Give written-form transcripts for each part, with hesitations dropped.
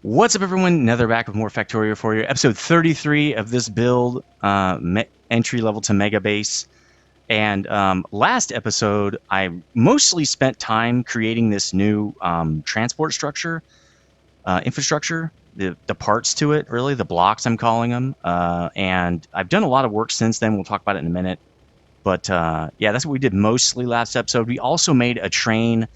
What's up, everyone? Another back with more Factorio for you. Episode 33 of this build, entry level to MEGABASE. And last episode, I mostly spent time creating this new transport structure, infrastructure, the parts to it, really, the blocks I'm calling them. And I've done a lot of work since then. We'll talk about it in a minute. But yeah, that's what we did mostly last episode. We also made a train,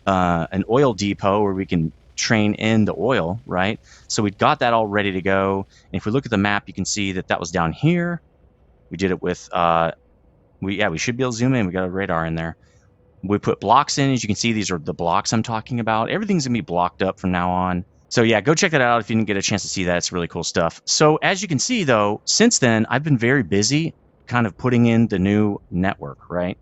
an oil depot where we can train in the oil, right? So we've got that all ready to go. And if we look at the map, you can see that that was down here. We did it with, we should be able to zoom in. We got a radar in there. We put blocks in. As you can see, these are the blocks I'm talking about. Everything's going to be blocked up from now on. So yeah, go check that out if you didn't get a chance to see that. It's really cool stuff. So as you can see, though, since then, I've been very busy kind of putting in the new network, right?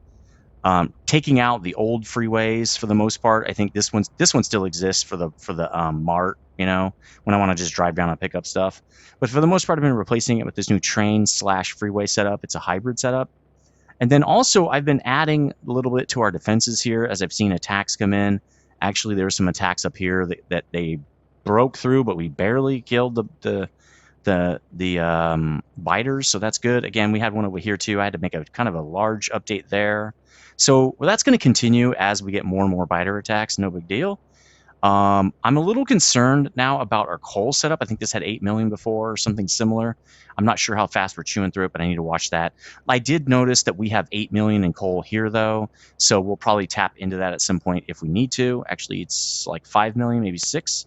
Taking out the old freeways for the most part. I think this one still exists for the mart, you know, when I want to just drive down and pick up stuff. But for the most part, I've been replacing it with this new train/freeway setup. It's a hybrid setup. And then also I've been adding a little bit to our defenses here as I've seen attacks come in. Actually, there were some attacks up here that they broke through, but we barely killed the biters, so that's good. Again, we had one over here too. I had to make a kind of a large update there. So that's going to continue as we get more and more biter attacks. No big deal. I'm a little concerned now about our coal setup. I think this had 8 million before or something similar. I'm not sure how fast we're chewing through it, but I need to watch that. I did notice that we have 8 million in coal here, though, so we'll probably tap into that at some point if we need to. Actually, it's like 5 million, maybe 6.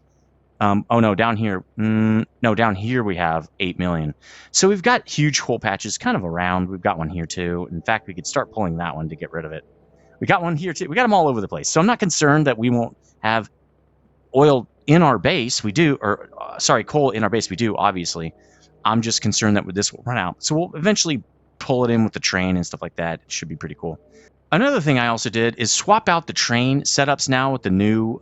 Oh no, down here, no, down here we have 8 million. So we've got huge coal patches kind of around. We've got one here too. In fact, we could start pulling that one to get rid of it. We got one here too. We got them all over the place. So I'm not concerned that we won't have oil in our base. We do, or sorry, coal in our base. We do, obviously. I'm just concerned that this will run out. So we'll eventually pull it in with the train and stuff like that. It should be pretty cool. Another thing I also did is swap out the train setups now with the new,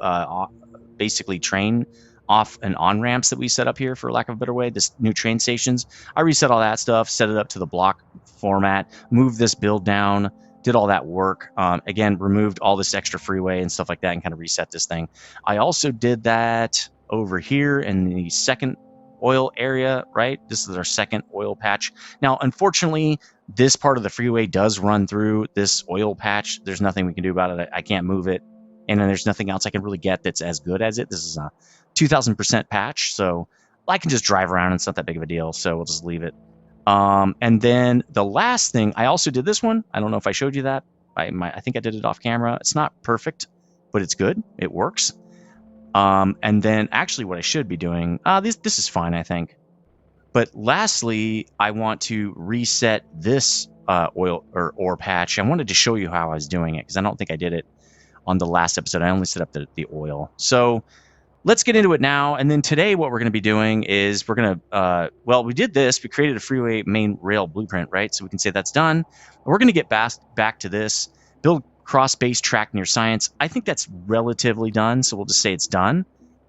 basically train off and on ramps that we set up here, for lack of a better way, this new train stations. I reset all that stuff, set it up to the block format, moved this build down, did all that work. Again, removed all this extra freeway and stuff like that and kind of reset this thing. I also did that over here in the second oil area, right? This is our second oil patch. Now, unfortunately, this part of the freeway does run through this oil patch. There's nothing we can do about it. I can't move it. And then there's nothing else I can really get that's as good as it. This is a 2000% patch, so I can just drive around and it's not that big of a deal, so we'll just leave it. And then the last thing, I also did this one. I don't know if I showed you that. I think I did it off camera. It's not perfect, but it's good. It works. And then actually what I should be doing, this is fine, I think. But lastly, I want to reset this oil or ore patch. I wanted to show you how I was doing it because I don't think I did it on the last episode. I only set up the oil. So let's get into it now. And then today what we're going to be doing is we're going to, well, we did this. We created a freeway main rail blueprint, right? So we can say that's done. We're going to get back to this. Build cross-base track near science. I think that's relatively done, so we'll just say it's done.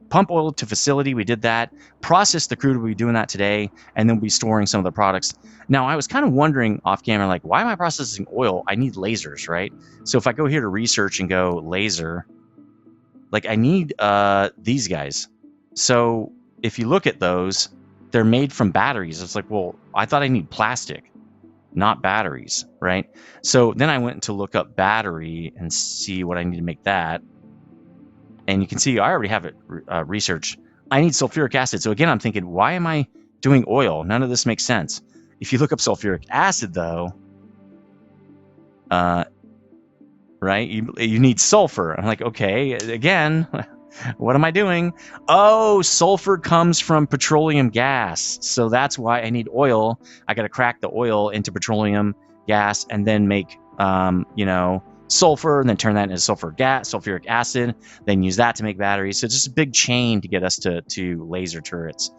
Pump oil to facility. We did that. Process the crude. We'll be doing that today. And then we'll be storing some of the products. Now, I was kind of wondering off camera, like, why am I processing oil? I need lasers, right? So if I go here to research and go laser, like I need these guys. So if you look at those, they're made from batteries. It's like, well, I thought I need plastic, not batteries, right? So then I went to look up battery and see what I need to make that. And you can see I already have it researched. I need sulfuric acid. So again, I'm thinking, why am I doing oil? None of this makes sense. If you look up sulfuric acid, though, right, you need sulfur. I'm like, okay, again, what am I doing? Oh, sulfur comes from petroleum gas. So that's why I need oil. I got to crack the oil into petroleum gas and then make, sulfur, and then turn that into sulfuric acid, then use that to make batteries. So it's just a big chain to get us to laser turrets,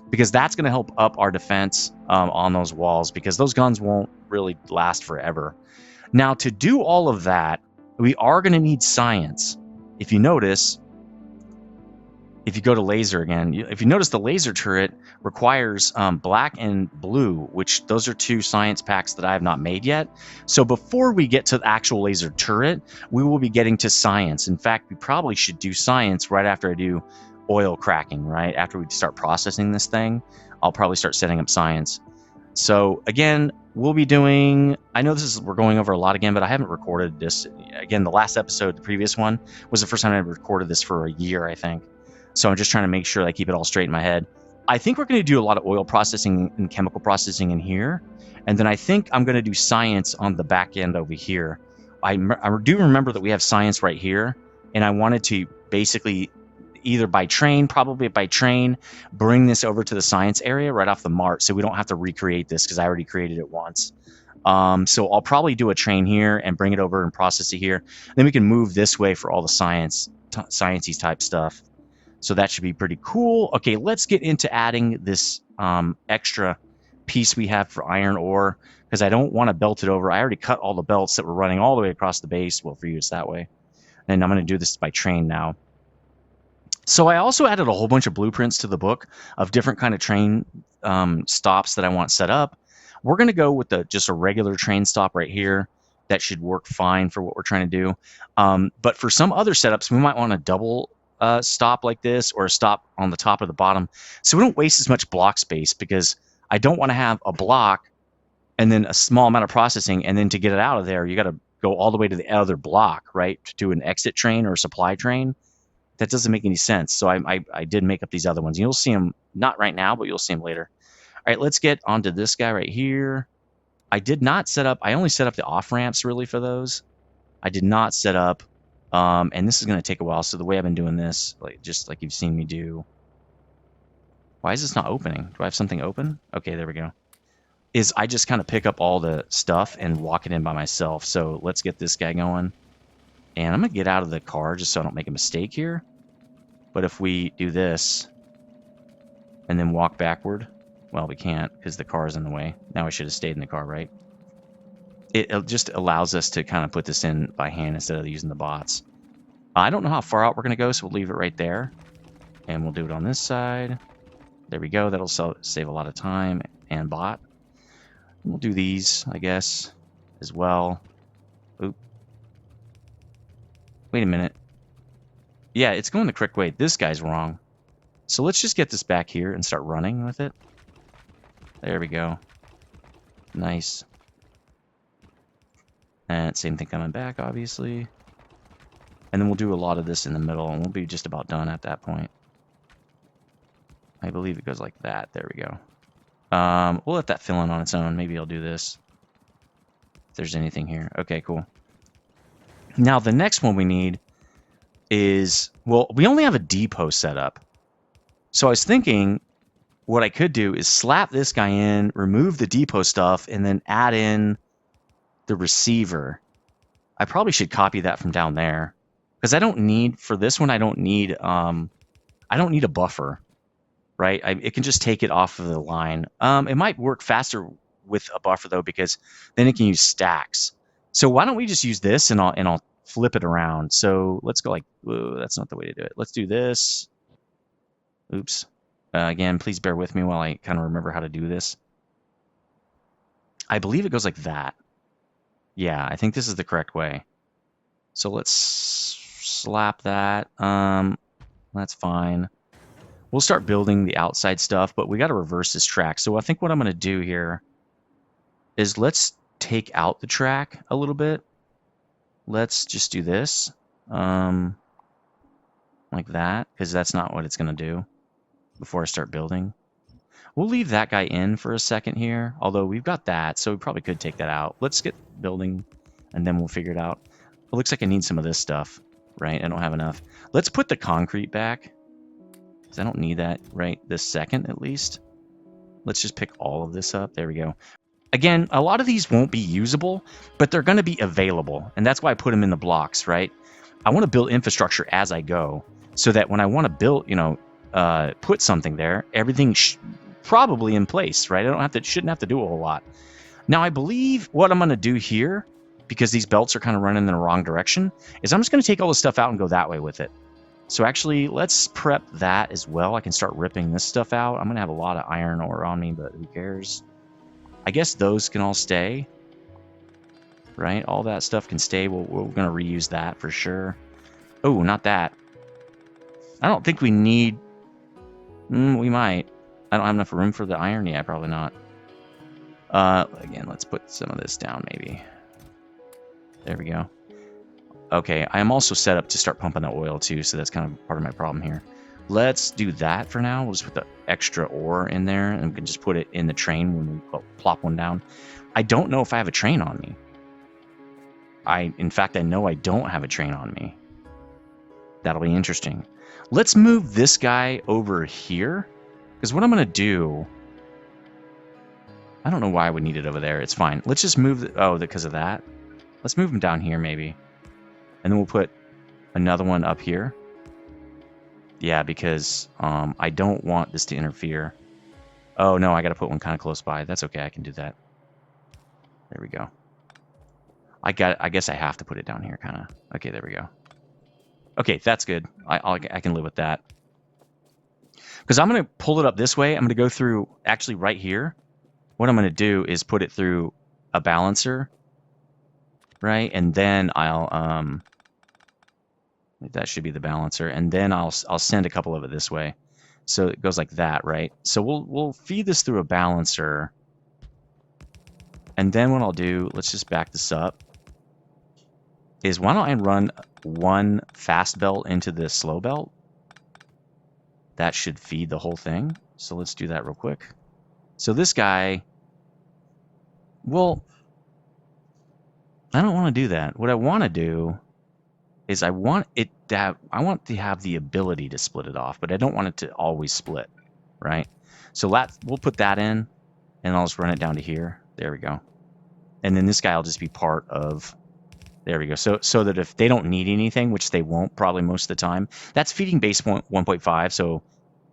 because that's going to help up our defense on those walls, because those guns won't really last forever. Now, to do all of that, we are going to need science. If you notice, if you go to laser again, if you notice the laser turret requires black and blue, which those are 2 science packs that I have not made yet. So before we get to the actual laser turret, we will be getting to science. In fact, we probably should do science right after I do oil cracking, right? After we start processing this thing, I'll probably start setting up science. So again, we'll be doing, I know we're going over a lot again, but I haven't recorded this. Again, the last episode, the previous one, was the first time I recorded this for a year, I think. So I'm just trying to make sure I keep it all straight in my head. I think we're going to do a lot of oil processing and chemical processing in here. And then I think I'm going to do science on the back end over here. I do remember that we have science right here. And I wanted to basically either by train, probably by train, bring this over to the science area right off the mart so we don't have to recreate this because I already created it once. So I'll probably do a train here and bring it over and process it here. Then we can move this way for all the sciencey type stuff. So that should be pretty cool. Okay, let's get into adding this extra piece we have for iron ore because I don't want to belt it over. I already cut all the belts that were running all the way across the base. Well, for you, it's that way. And I'm going to do this by train now. So I also added a whole bunch of blueprints to the book of different kind of train stops that I want set up. We're going to go with just a regular train stop right here. That should work fine for what we're trying to do. But for some other setups, we might want a double stop like this or a stop on the top or the bottom. So we don't waste as much block space because I don't want to have a block and then a small amount of processing. And then to get it out of there, you got to go all the way to the other block, right? To do an exit train or a supply train. That doesn't make any sense. So I did make up these other ones. You'll see them, not right now, but you'll see them later. All right, let's get onto this guy right here. I did not set up, I only set up the off ramps really for those. I did not set up, and this is going to take a while. So the way I've been doing this, just like you've seen me do. Why is this not opening? Do I have something open? Okay, there we go. Is I just kind of pick up all the stuff and walk it in by myself. So let's get this guy going. And I'm going to get out of the car just so I don't make a mistake here. But if we do this and then walk backward, well, we can't because the car is in the way. Now I should have stayed in the car, right? It just allows us to kind of put this in by hand instead of using the bots. I don't know how far out we're going to go, so we'll leave it right there. And we'll do it on this side. There we go. That'll save a lot of time and bot. We'll do these, I guess, as well. Oop. Wait a minute. Yeah, it's going the correct way. This guy's wrong. So let's just get this back here and start running with it. There we go. Nice. And same thing coming back, obviously. And then we'll do a lot of this in the middle, and we'll be just about done at that point. I believe it goes like that. There we go. We'll let that fill in on its own. Maybe I'll do this. If there's anything here. Okay, cool. Now, the next one we need is, well, we only have a depot set up. So I was thinking what I could do is slap this guy in, remove the depot stuff, and then add in the receiver. I probably should copy that from down there because I don't need, for this one, I don't need a buffer, right? It can just take it off of the line. It might work faster with a buffer though because then it can use stacks. So why don't we just use this and I'll flip it around. So let's go like, whoa, that's not the way to do it. Let's do this. Oops. Again, please bear with me while I kind of remember how to do this. I believe it goes like that. Yeah, I think this is the correct way. So let's slap that. That's fine. We'll start building the outside stuff, but we got to reverse this track. So I think what I'm going to do here is let's take out the track a little bit. Let's just do this like that, because that's not what it's going to do before I start building. We'll leave that guy in for a second here, although we've got that, so we probably could take that out. Let's get building, and then we'll figure it out. It looks like I need some of this stuff, right? I don't have enough. Let's put the concrete back, because I don't need that right this second, at least. Let's just pick all of this up. There we go. Again, a lot of these won't be usable, but they're going to be available, and that's why I put them in the blocks, right? I want to build infrastructure as I go, so that when I want to build, put something there, everything's probably in place, right? Shouldn't have to do a whole lot. Now, I believe what I'm going to do here, because these belts are kind of running in the wrong direction, is I'm just going to take all this stuff out and go that way with it. So actually, let's prep that as well. I can start ripping this stuff out. I'm going to have a lot of iron ore on me, but who cares? I guess those can all stay, right? All that stuff can stay. We're going to reuse that for sure. Oh, not that. I don't think we need... we might. I don't have enough room for the iron. Yeah, probably not. Again, let's put some of this down, maybe. There we go. Okay, I am also set up to start pumping the oil, too, so that's kind of part of my problem here. Let's do that for now. We'll just put the extra ore in there, and we can just put it in the train when we plop one down. I don't know if I have a train on me. In fact, I know I don't have a train on me. That'll be interesting. Let's move this guy over here, because what I'm going to do... I don't know why I would need it over there. It's fine. Let's just move... because of that. Let's move him down here, maybe. And then we'll put another one up here. Yeah, because I don't want this to interfere. Oh, no, I got to put one kind of close by. That's okay. I can do that. There we go. I guess I have to put it down here, kind of. Okay, there we go. Okay, that's good. I can live with that. Because I'm going to pull it up this way. I'm going to go through, actually right here. What I'm going to do is put it through a balancer. Right? And then I'll... that should be the balancer. And then I'll send a couple of it this way. So it goes like that, right? So we'll feed this through a balancer. And then what I'll do, let's just back this up, is why don't I run one fast belt into the slow belt? That should feed the whole thing. So let's do that real quick. So this guy, well, I don't want to do that. What I want to do is I want to have the ability to split it off, but I don't want it to always split, right? So we'll put that in, and I'll just run it down to here. There we go. And then this guy will just be part of... There we go. So that if they don't need anything, which they won't probably most of the time, that's feeding base 1.5, so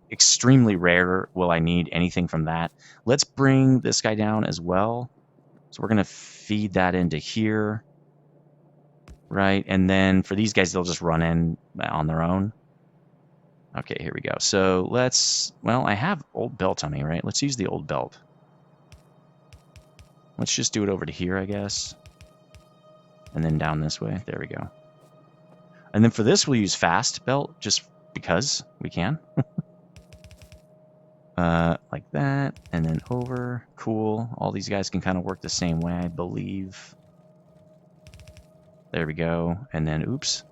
extremely rare will I need anything from that. Let's bring this guy down as well. So we're going to feed that into here. Right, and then for these guys, they'll just run in on their own. Okay, here we go. So let's... Well, I have old belt on me, right? Let's use the old belt. Let's just do it over to here, I guess. And then down this way. There we go. And then for this, we'll use fast belt, just because we can. Like that, and then over. Cool. All these guys can kind of work the same way, I believe. There we go. And then, oops.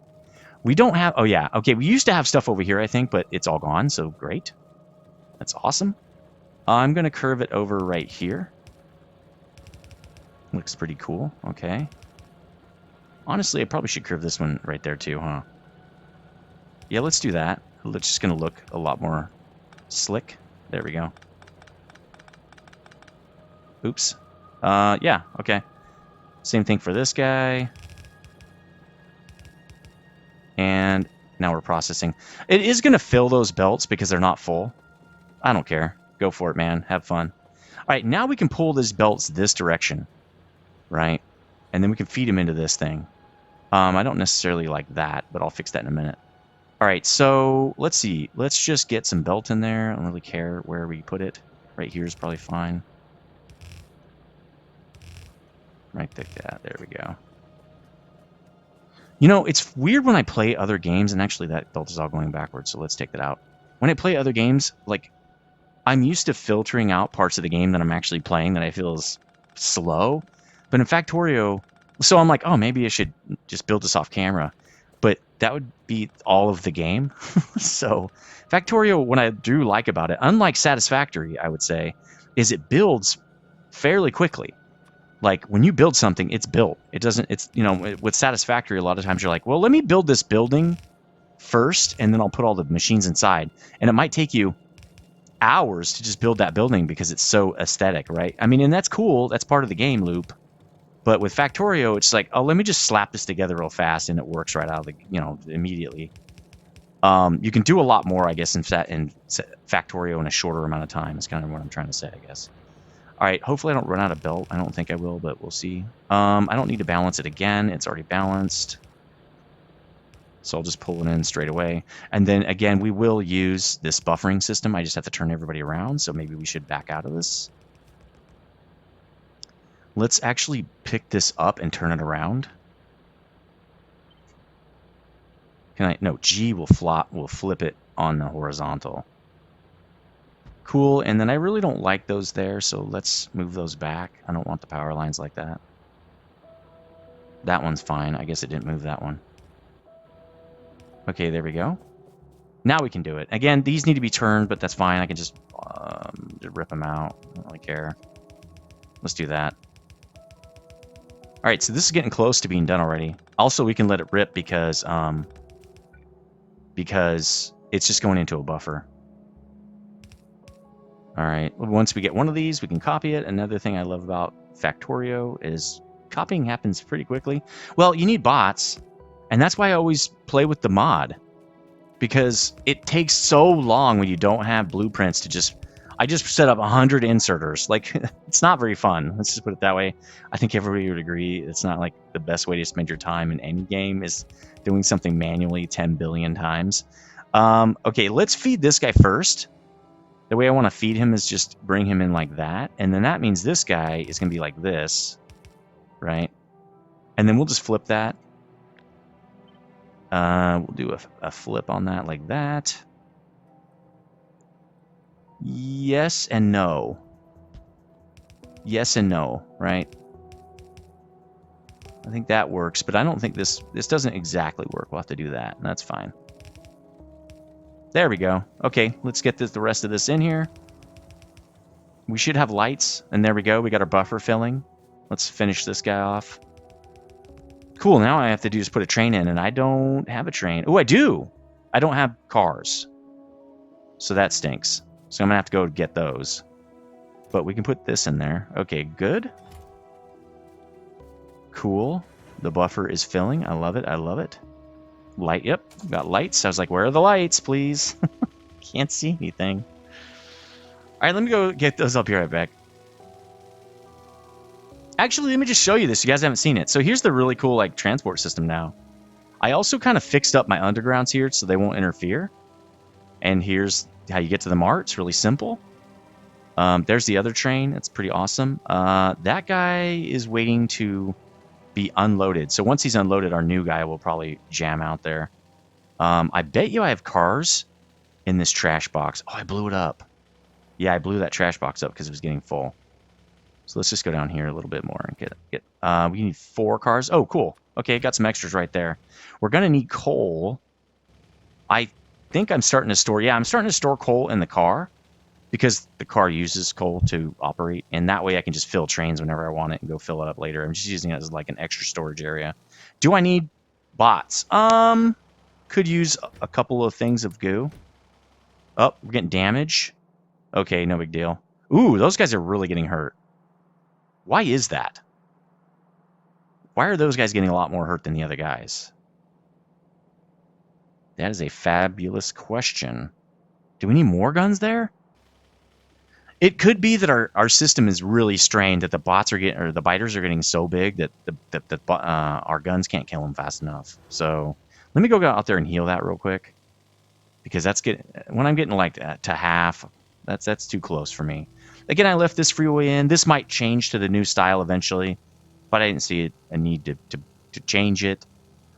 We don't have... Oh, yeah. Okay, we used to have stuff over here, I think, but it's all gone, so great. That's awesome. I'm going to curve it over right here. Looks pretty cool. Okay. Honestly, I probably should curve this one right there, too, huh? Yeah, let's do that. It's just going to look a lot more slick. There we go. Oops. Yeah, okay. Same thing for this guy. And now we're processing. It is going to fill those belts because they're not full. I don't care. Go for it, man. Have fun. All right, now we can pull these belts this direction, right? And then we can feed them into this thing. I don't necessarily like that, but I'll fix that in a minute. All right, so let's see. Let's just get some belt in there. I don't really care where we put it. Right here is probably fine. Right like that. There we go. You know, it's weird when I play other games, and actually that belt is all going backwards, so let's take that out. When I play other games, like, I'm used to filtering out parts of the game that I'm actually playing that I feel is slow. But in Factorio, so I'm like, oh, maybe I should just build this off camera. But that would be all of the game. So Factorio, what I do like about it, unlike Satisfactory, I would say, is it builds fairly quickly. Like, when you build something, it's built. It doesn't, it's, you know, with Satisfactory, a lot of times you're like, well, let me build this building first, and then I'll put all the machines inside. And it might take you hours to just build that building because it's so aesthetic, right? I mean, and that's cool. That's part of the game loop. But with Factorio, it's like, oh, let me just slap this together real fast, and it works right out of the, you know, immediately. You can do a lot more, I guess, in Factorio in a shorter amount of time. Is kind of what I'm trying to say, I guess. All right, hopefully I don't run out of belt. I don't think I will, but we'll see. I don't need to balance it again. It's already balanced. So I'll just pull it in straight away. And then, again, we will use this buffering system. I just have to turn everybody around, so maybe we should back out of this. Let's actually pick this up and turn it around. Can I? No, G will flip it on the horizontal. Cool, and then I really don't like those there, so let's move those back. I don't want the power lines like that. That one's fine. I guess it didn't move that one. Okay, there we go. Now we can do it. Again, these need to be turned, but that's fine. I can just rip them out. I don't really care. Let's do that. All right, so this is getting close to being done already. Also, we can let it rip because it's just going into a buffer. All right, once we get one of these, we can copy it. Another thing I love about Factorio is copying happens pretty quickly. Well, you need bots, and that's why I always play with the mod, because it takes so long when you don't have blueprints to just... I just set up 100 inserters. Like, it's not very fun. Let's just put it that way. I think everybody would agree it's not like the best way to spend your time in any game is doing something manually 10 billion times. Okay, let's feed this guy first. The way I want to feed him is just bring him in like that. And then that means this guy is going to be like this, right? And then we'll just flip that. We'll do a flip on that like that. Yes and no. Yes and no, right? I think that works, but I don't think this doesn't exactly work. We'll have to do that, and that's fine. There we go. Okay, let's get the rest of this in here. We should have lights, and there we go. We got our buffer filling. Let's finish this guy off. Cool, now I have to do is put a train in, and I don't have a train. Oh, I do! I don't have cars. So that stinks. So I'm going to have to go get those. But we can put this in there. Okay, good. Cool. The buffer is filling. I love it. I love it. Light. Yep. Got lights. I was like, where are the lights, please? Can't see anything. All right, let me go get those up here right back. Actually, let me just show you this. You guys haven't seen it. So here's the really cool like transport system now. I also kind of fixed up my undergrounds here so they won't interfere. And here's how you get to the mart. It's really simple. There's the other train. It's pretty awesome. That guy is waiting to be unloaded. So once he's unloaded, our new guy will probably jam out there. I bet you I have cars in this trash box. Oh, I blew it up. Yeah, I blew that trash box up because it was getting full. So let's just go down here a little bit more and get. We need 4 cars. Oh, cool. Okay, got some extras right there. We're gonna need coal. I think I'm starting to store. Yeah, I'm starting to store coal in the car because the car uses coal to operate, and that way I can just fill trains whenever I want it and go fill it up later. I'm just using it as like an extra storage area. Do I need bots? Could use a couple of things of goo. Oh, we're getting damage. Okay, no big deal. Ooh, those guys are really getting hurt. Why is that? Why are those guys getting a lot more hurt than the other guys? That is a fabulous question. Do we need more guns there? It could be that our system is really strained, that the bots are getting, or the biters are getting so big that our guns can't kill them fast enough. So let me go out there and heal that real quick, because when I'm getting like to half, that's too close for me. Again, I left this freeway in. This might change to the new style eventually, but I didn't see a need to change it.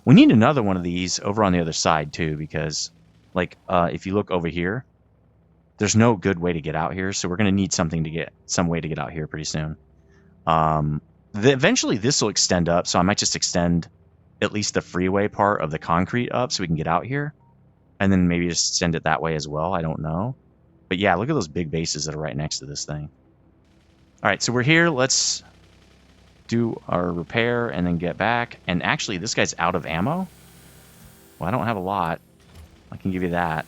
We need another one of these over on the other side too, because like if you look over here, there's no good way to get out here, so we're going to need some way to get out here pretty soon. Eventually this will extend up, so I might just extend at least the freeway part of the concrete up so we can get out here, and then maybe just send it that way as well. I don't know. But yeah, look at those big bases that are right next to this thing. All right, so we're here. Let's do our repair and then get back. And actually, this guy's out of ammo. Well, I don't have a lot. I can give you that.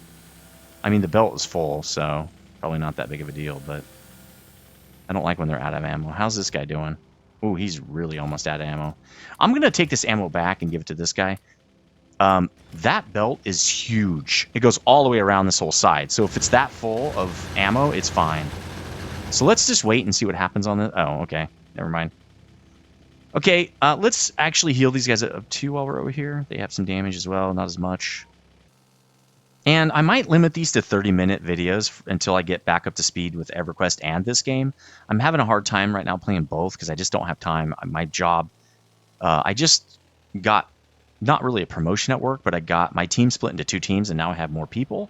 I mean, the belt is full, so probably not that big of a deal, but I don't like when they're out of ammo. How's this guy doing? Ooh, he's really almost out of ammo. I'm going to take this ammo back and give it to this guy. That belt is huge. It goes all the way around this whole side. So if it's that full of ammo, it's fine. So let's just wait and see what happens on this. Oh, okay. Never mind. Okay, let's actually heal these guys up too while we're over here. They have some damage as well, not as much. And I might limit these to 30-minute videos until I get back up to speed with EverQuest and this game. I'm having a hard time right now playing both because I just don't have time. My job, I just got not really a promotion at work, but I got my team split into 2 teams, and now I have more people.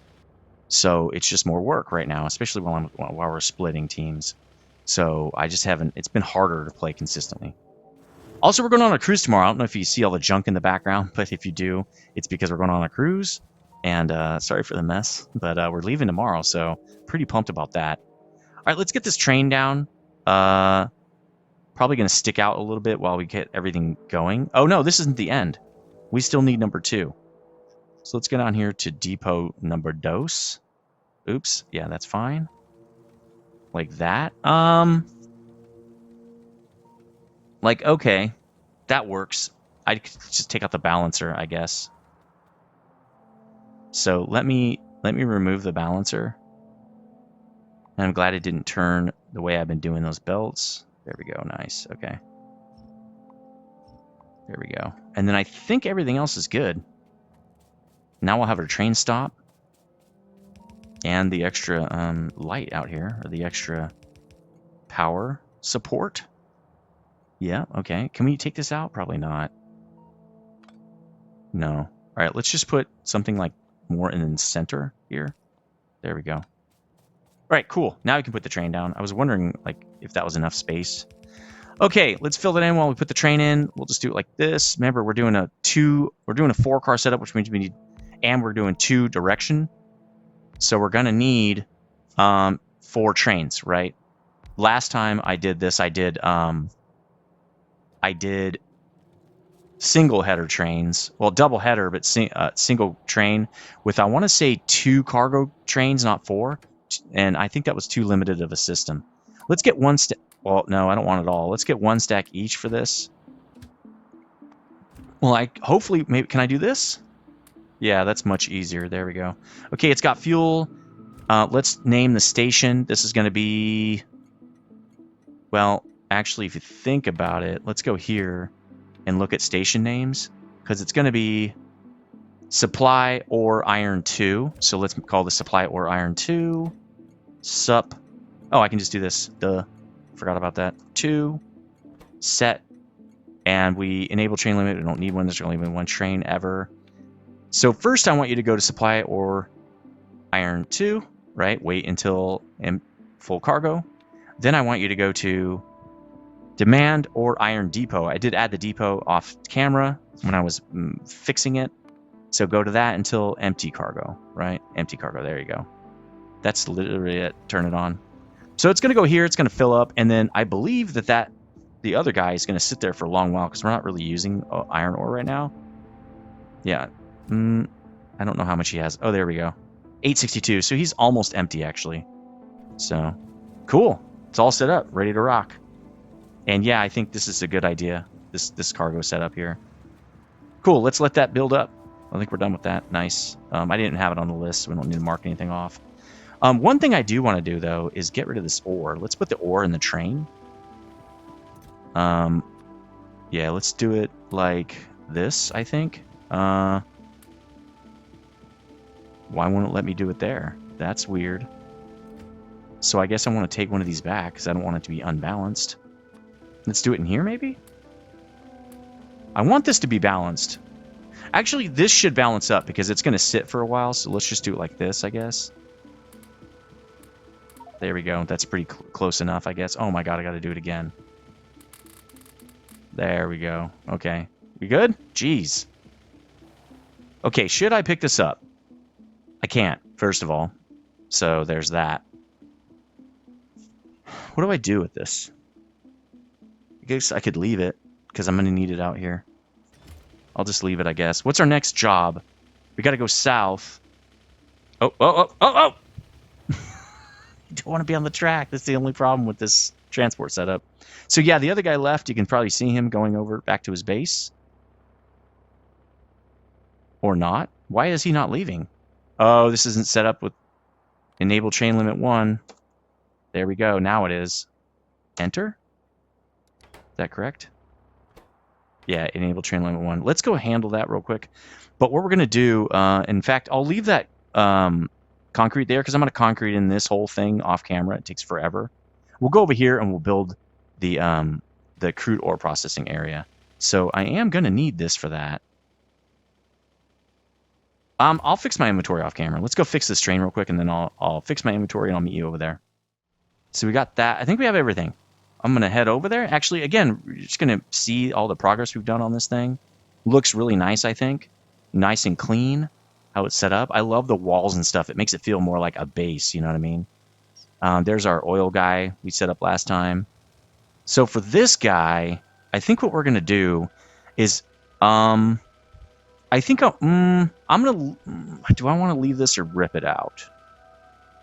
So it's just more work right now, especially while we're splitting teams. So I just haven't. It's been harder to play consistently. Also, we're going on a cruise tomorrow. I don't know if you see all the junk in the background, but if you do, it's because we're going on a cruise. And sorry for the mess, but we're leaving tomorrow, so pretty pumped about that. All right, let's get this train down. Probably going to stick out a little bit while we get everything going. Oh, no, this isn't the end. We still need number 2. So let's get on here to depot number dos. Oops. Yeah, that's fine. Like that. Like, okay. That works. I could just take out the balancer, I guess. So let me remove the balancer. And I'm glad it didn't turn the way I've been doing those belts. There we go. Nice. Okay. There we go. And then I think everything else is good. Now we'll have our train stop. And the extra light out here. Or the extra power support. Yeah, okay. Can we take this out? Probably not. No. All right, let's just put something like more in the center here. There we go. All right, cool. Now we can put the train down. I was wondering like if that was enough space. Okay, let's fill it in while we put the train in. We'll just do it like this. Remember, we're doing a 4-car setup, which means we need, and we're doing 2 direction. So we're gonna need 4 trains, right? Last time I did this, I did single header trains. Well, double header, but single train with, I want to say 2 cargo trains, not 4. And I think that was too limited of a system. Let's get 1 stack. Well, no, I don't want it all. Let's get 1 stack each for this. Well, hopefully, maybe, can I do this? Yeah, that's much easier. There we go. Okay, it's got fuel. Let's name the station. This is going to be, well, actually, if you think about it, let's go here and look at station names, because it's going to be supply ore iron 2. So let's call this supply ore iron 2. Sup. Oh, I can just do this. Duh. Forgot about that. 2. Set. And we enable train limit. We don't need one. There's only been 1 train ever. So first I want you to go to supply ore iron 2, right? Wait until full cargo. Then I want you to go to demand or iron depot. I did add the depot off camera when I was fixing it. So go to that until empty cargo, right? Empty cargo, there you go. That's literally it. Turn it on. So it's going to go here. It's going to fill up. And then I believe that the other guy is going to sit there for a long while because we're not really using iron ore right now. Yeah. I don't know how much he has. Oh, there we go. 862. So he's almost empty, actually. So cool. It's all set up, ready to rock. And yeah, I think this is a good idea, this cargo setup here. Cool, let's let that build up. I think we're done with that. Nice. I didn't have it on the list, so we don't need to mark anything off. One thing I do want to do, though, is get rid of this ore. Let's put the ore in the train. Yeah, let's do it like this, I think. Why won't it let me do it there? That's weird. So I guess I want to take one of these back, because I don't want it to be unbalanced. Let's do it in here, maybe? I want this to be balanced. Actually, this should balance up because it's going to sit for a while, so let's just do it like this, I guess. There we go. That's pretty close enough, I guess. Oh my god, I got to do it again. There we go. Okay. We good? Jeez. Okay, should I pick this up? I can't, first of all. So there's that. What do I do with this? I guess I could leave it, because I'm going to need it out here. I'll just leave it, I guess. What's our next job? We got to go south. Oh. You don't want to be on the track. That's the only problem with this transport setup. So yeah, the other guy left. You can probably see him going over back to his base. Or not. Why is he not leaving? Oh, this isn't set up with enable train limit 1. There we go. Now it is. Enter? Is that correct? Yeah, enable train limit 1. Let's go handle that real quick. But what we're going to do, in fact, I'll leave that concrete there because I'm going to concrete in this whole thing off camera. It takes forever. We'll go over here and we'll build the crude ore processing area. So I am going to need this for that. I'll fix my inventory off camera. Let's go fix this train real quick, and then I'll fix my inventory, and I'll meet you over there. So we got that. I think we have everything. I'm going to head over there. Actually, again, we're just going to see all the progress we've done on this thing. Looks really nice, I think. Nice and clean, how it's set up. I love the walls and stuff. It makes it feel more like a base, you know what I mean? There's our oil guy we set up last time. So for this guy, I think what we're going to do is... I think I'm going to... Do I want to leave this or rip it out?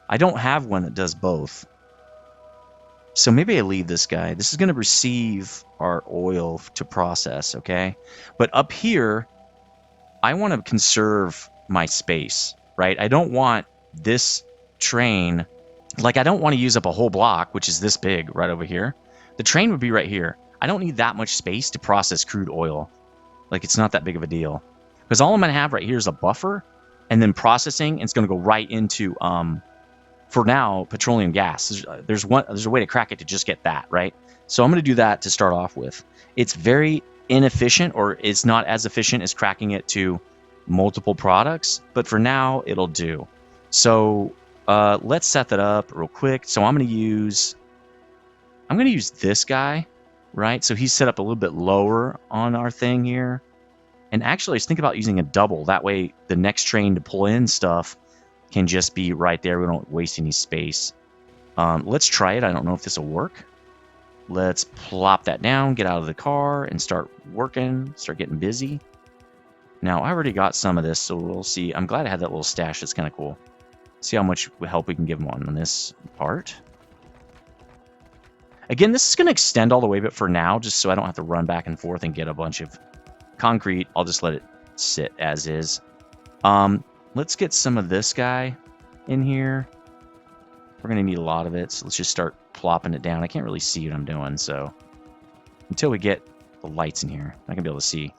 I don't have one that does both. So maybe I leave this guy. This is going to receive our oil to process, okay? But up here, I want to conserve my space, right? I don't want this train... Like, I don't want to use up a whole block, which is this big right over here. The train would be right here. I don't need that much space to process crude oil. Like, it's not that big of a deal. Because all I'm going to have right here is a buffer, and then processing, and it's going to go right into, for now, petroleum gas. There's a way to crack it to just get that, right? So I'm going to do that to start off with. It's very inefficient, or it's not as efficient as cracking it to multiple products, but for now, it'll do. So let's set that up real quick. So I'm going to use this guy, right? So he's set up a little bit lower on our thing here. And actually, I was thinking about using a double. That way, the next train to pull in stuff can just be right there. We don't waste any space. Let's try it. I don't know if this will work. Let's plop that down, get out of the car, and start working, start getting busy. Now, I already got some of this, so we'll see. I'm glad I had that little stash. That's kind of cool. See how much help we can give them on this part. Again, this is going to extend all the way, but for now, just so I don't have to run back and forth and get a bunch of concrete, I'll just let it sit as is. Let's get some of this guy in here. We're going to need a lot of it, so let's just start plopping it down. I can't really see what I'm doing, so until we get the lights in here, I'm not going to be able to see.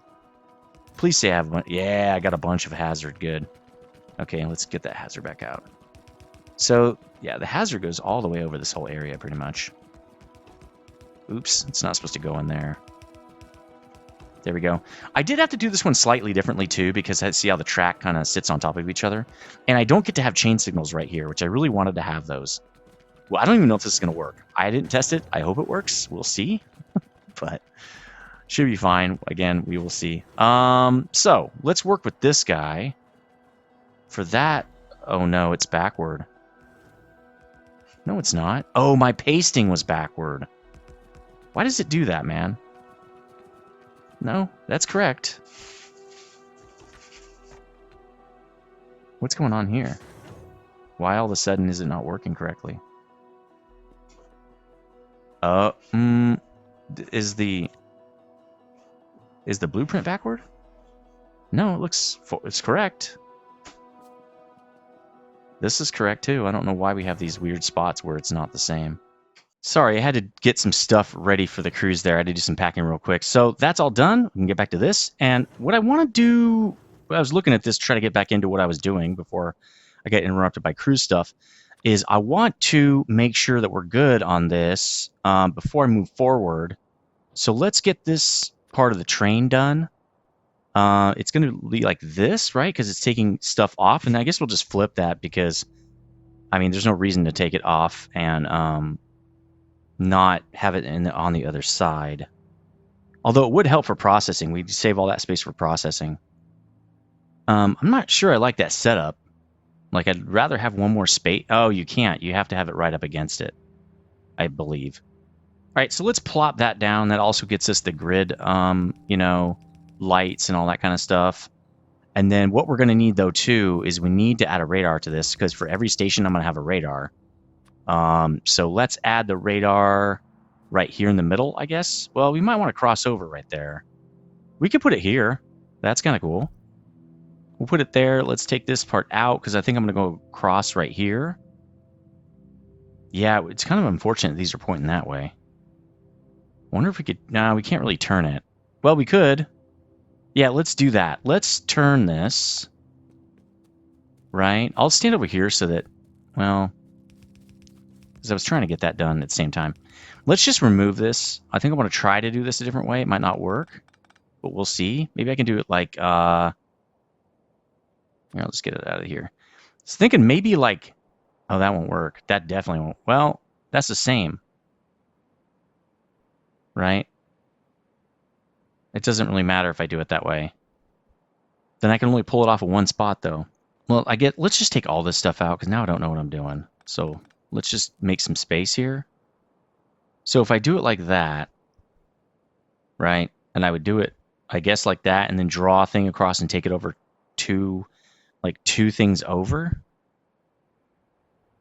Please say I have one. Yeah, I got a bunch of hazard. Good. Okay, let's get that hazard back out. So, yeah, the hazard goes all the way over this whole area, pretty much. Oops, it's not supposed to go in there. There we go. I did have to do this one slightly differently, too, because I see how the track kind of sits on top of each other. And I don't get to have chain signals right here, which I really wanted to have those. Well, I don't even know if this is going to work. I didn't test it. I hope it works. We'll see. But should be fine. Again, we will see. So, let's work with this guy. For that... Oh, no, it's backward. No, it's not. Oh, my pasting was backward. Why does it do that, man? No, that's correct. What's going on here? Why all of a sudden is it not working correctly? Is the blueprint backward? No, it's correct. This is correct too. I don't know why we have these weird spots where it's not the same. Sorry, I had to get some stuff ready for the cruise there. I had to do some packing real quick. So that's all done. We can get back to this. And what I want to do, I was looking at this to try to get back into what I was doing before I get interrupted by cruise stuff, is I want to make sure that we're good on this before I move forward. So let's get this part of the train done. It's going to be like this, right? Because it's taking stuff off. And I guess we'll just flip that because, I mean, there's no reason to take it off and not have it on the other side. Although it would help for processing. We'd save all that space for processing. I'm not sure I like that setup. Like, I'd rather have one more space. Oh, you can't. You have to have it right up against it, I believe. All right, so let's plop that down. That also gets us the grid, lights and all that kind of stuff. And then what we're going to need, though, too, is we need to add a radar to this, because for every station, I'm going to have a radar. So let's add the radar right here in the middle, I guess. Well, we might want to cross over right there. We could put it here. That's kind of cool. We'll put it there. Let's take this part out, because I think I'm going to go cross right here. Yeah, it's kind of unfortunate these are pointing that way. Wonder if we could... No, we can't really turn it. Well, we could. Yeah, let's do that. Let's turn this. Right? I'll stand over here so that... Well... Because I was trying to get that done at the same time. Let's just remove this. I think I want to try to do this a different way. It might not work. But we'll see. Maybe I can do it like... Here, I'll just get it out of here. I was thinking maybe like, oh, that won't work. That definitely won't. Well, that's the same, right? It doesn't really matter if I do it that way. Then I can only pull it off of one spot, though. Well, let's just take all this stuff out, because now I don't know what I'm doing. So let's just make some space here. So if I do it like that, right, and I would do it, I guess, like that, and then draw a thing across and take it over two things over,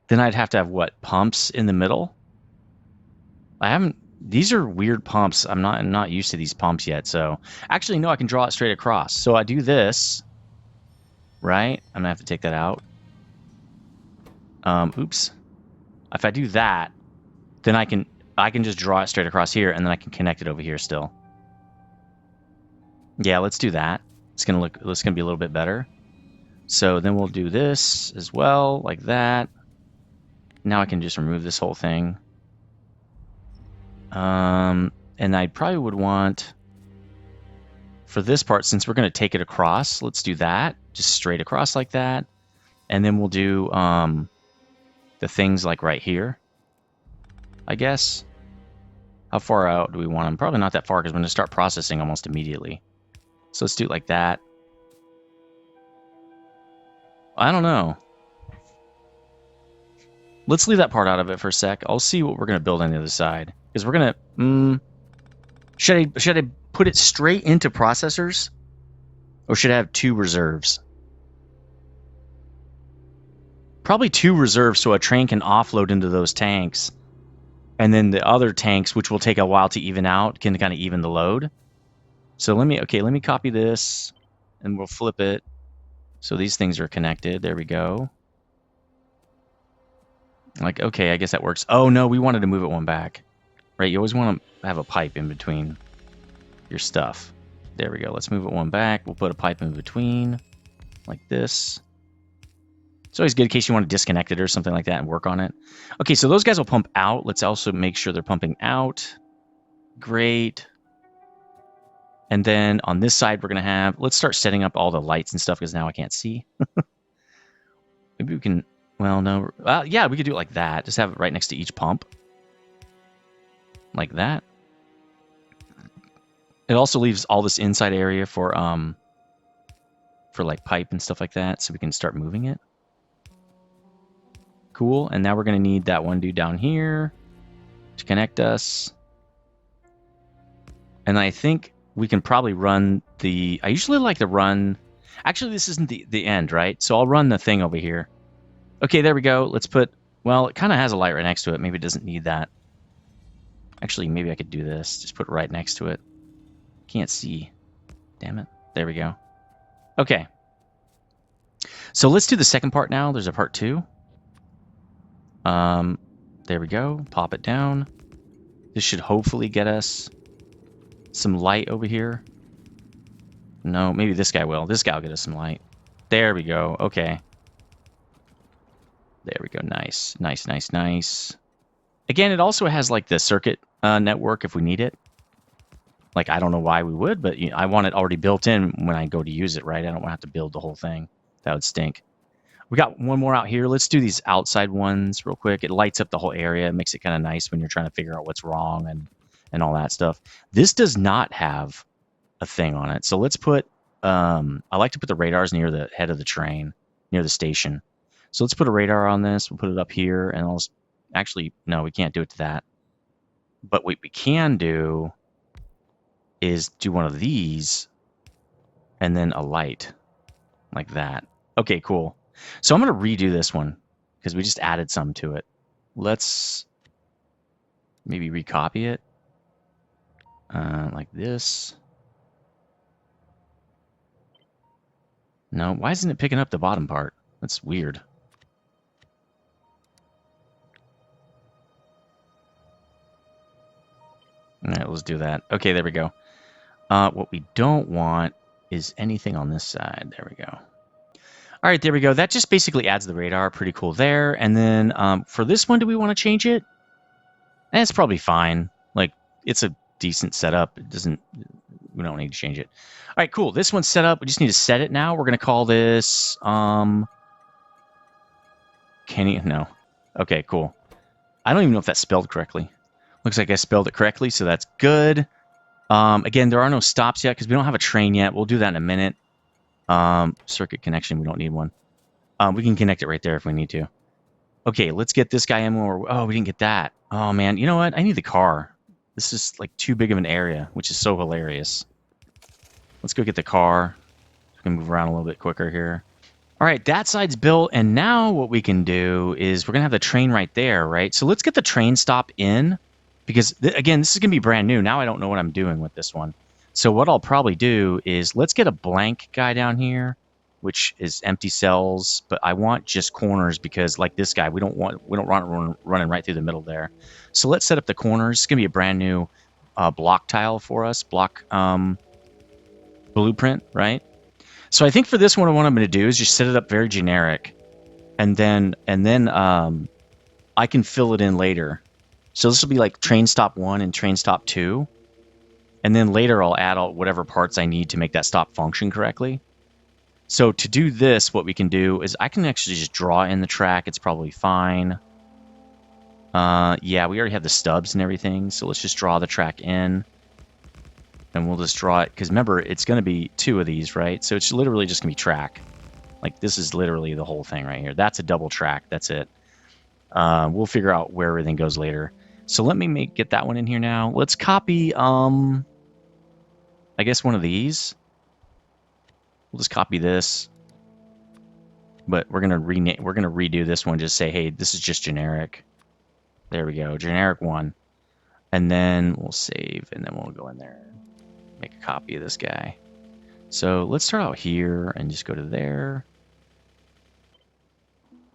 then I'd have to have, what, pumps in the middle? These are weird pumps. I'm not used to these pumps yet, so. Actually, no, I can draw it straight across. So I do this, right? I'm gonna have to take that out. Oops. If I do that, then I can just draw it straight across here, and then I can connect it over here still. Yeah, let's do that. It's gonna be a little bit better. So then we'll do this as well, like that. Now I can just remove this whole thing. And I probably would want, for this part, since we're going to take it across, let's do that. Just straight across like that. And then we'll do the things like right here, I guess. How far out do we want them? Probably not that far, because we're going to start processing almost immediately. So let's do it like that. I don't know. Let's leave that part out of it for a sec. I'll see what we're going to build on the other side. Because we're going to... should I put it straight into processors? Or should I have 2 reserves? Probably 2 reserves so a train can offload into those tanks. And then the other tanks, which will take a while to even out, can kind of even the load. So let me copy this. And we'll flip it. So these things are connected. There we go. Like, okay, I guess that works. Oh, no, we wanted to move it one back. Right, you always want to have a pipe in between your stuff. There we go. Let's move it one back. We'll put a pipe in between, like this. It's always good in case you want to disconnect it or something like that and work on it. Okay, so those guys will pump out. Let's also make sure they're pumping out. Great. And then on this side, we're going to have... Let's start setting up all the lights and stuff, because now I can't see. Maybe we can... Well, no. Yeah, we could do it like that. Just have it right next to each pump. Like that. It also leaves all this inside area for like pipe and stuff like that, so we can start moving it. Cool. And now we're going to need that one dude down here to connect us. And I think we can probably run the... I usually like to run... Actually, this isn't the end, right? So I'll run the thing over here. Okay, there we go. Let's put... Well, it kind of has a light right next to it. Maybe it doesn't need that. Actually, maybe I could do this. Just put it right next to it. Can't see. Damn it. There we go. Okay. So let's do the second part now. There's a part 2. There we go. Pop it down. This should hopefully get us some light over here. No, maybe this guy will. This guy will get us some light. There we go. Okay. There we go. Nice. Nice, nice, nice. Again, it also has like the circuit network if we need it. Like, I don't know why we would, but you know, I want it already built in when I go to use it, right? I don't want to have to build the whole thing. That would stink. We got one more out here. Let's do these outside ones real quick. It lights up the whole area. It makes it kind of nice when you're trying to figure out what's wrong and all that stuff. This does not have a thing on it. So let's put, I like to put the radars near the head of the train, near the station. So let's put a radar on this. We'll put it up here, and I'll actually, no, we can't do it to that. But what we can do is do one of these and then a light like that. Okay, cool. So I'm going to redo this one because we just added some to it. Let's maybe recopy it like this. No, why isn't it picking up the bottom part? That's weird. All right, let's do that. Okay, there we go. What we don't want is anything on this side. There we go. All right, there we go. That just basically adds the radar. Pretty cool there. And then for this one, do we want to change it? And it's probably fine. Like, it's a decent setup. It doesn't... we don't need to change it. All right, cool. This one's set up. We just need to set it now. We're going to call this... Kenny... No. Okay, cool. I don't even know if that's spelled correctly. Looks like I spelled it correctly, so that's good. Again, there are no stops yet because we don't have a train yet. We'll do that in a minute. Circuit connection, we don't need one. We can connect it right there if we need to. Okay, let's get this guy ammo. Oh, we didn't get that. Oh, man. You know what? I need the car. This is like too big of an area, which is so hilarious. Let's go get the car. We can move around a little bit quicker here. All right, that side's built, and now what we can do is we're going to have the train right there, right? So let's get the train stop in, because, again, this is going to be brand new. Now I don't know what I'm doing with this one. So what I'll probably do is let's get a blank guy down here, which is empty cells, but I want just corners because, like this guy, we don't want running right through the middle there. So let's set up the corners. It's going to be a brand new block tile for us, block blueprint, right? So I think for this one, what I'm going to do is just set it up very generic, and then I can fill it in later. So this will be like train stop 1 and train stop 2, and then later I'll add all whatever parts I need to make that stop function correctly. So to do this, what we can do is I can actually just draw in the track. It's probably fine. Yeah, we already have the stubs and everything, so let's just draw the track in. And we'll just draw it, because remember, it's going to be 2 of these, right? So it's literally just going to be track. Like, this is literally the whole thing right here. That's a double track. That's it. We'll figure out where everything goes later. So let me get that one in here now. Let's copy, I guess one of these. We'll just copy this. But we're going to redo this one. Just say, hey, this is just generic. There we go. Generic 1. And then we'll save, and then we'll go in there. Make a copy of this guy. So let's start out here and just go to there.